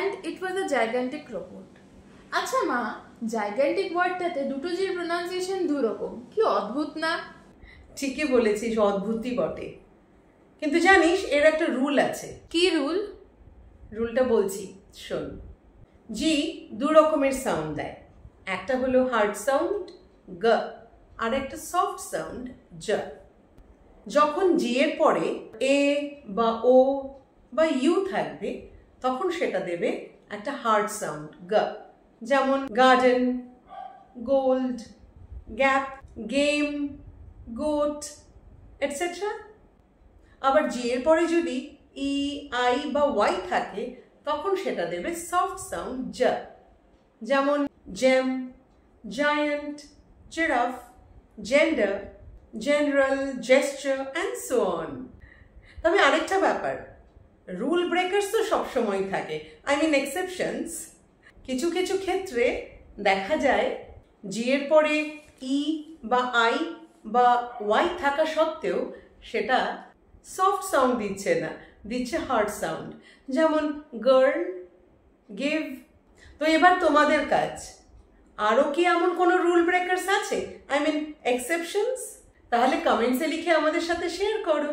and it was a gigantic robot. আচ্ছা মা, gigantic ওয়ার্ডটাতে দুটো জির প্রোনাউন্সিয়েশন দু রকম, কি অদ্ভুত না? ঠিকই বলেছিস, অদ্ভুতই বটে। কিন্তু জানিস এর একটা রুল আছে। কি রুল? রুলটা বলছি শোন। জি দু রকমের সাউন্ড দেয়, একটা হলো হার্ড সাউন্ড গ, আর একটা সফট সাউন্ড জ। যখন জি এর পরে এ বা ও বা ইউ থাকবে তখন সেটা দেবে একটা হার্ড সাউন্ড গ, যেমন garden, gold, gap, game, goat etcetera. আবার জি এর পরে যদি ই, আই বা ওয়াই থাকে তখন সেটা দেবে সফট সাউন্ড জ, যেমন gem, giant, giraffe, gender, general, jester and so on. তবে আরেকটা ব্যাপার, রুল ব্রেকার্স তো সবসময় থাকে, আই মিন এক্সেপশনস। কিছু কিছু ক্ষেত্রে দেখা যায় জি এর পরে ই বা আই বা ওয়াই থাকা সত্ত্বেও সেটা সফট সাউন্ড দিচ্ছে না, দিচ্ছে হার্ড সাউন্ড, যেমন গার্ল, গিভ। তো এবার তোমাদের কাজ, আরও কি এমন কোনো রুল ব্রেকার্স আছে, আই মিন এক্সেপশনস? তাহলে কমেন্টসে লিখে আমাদের সাথে শেয়ার করো।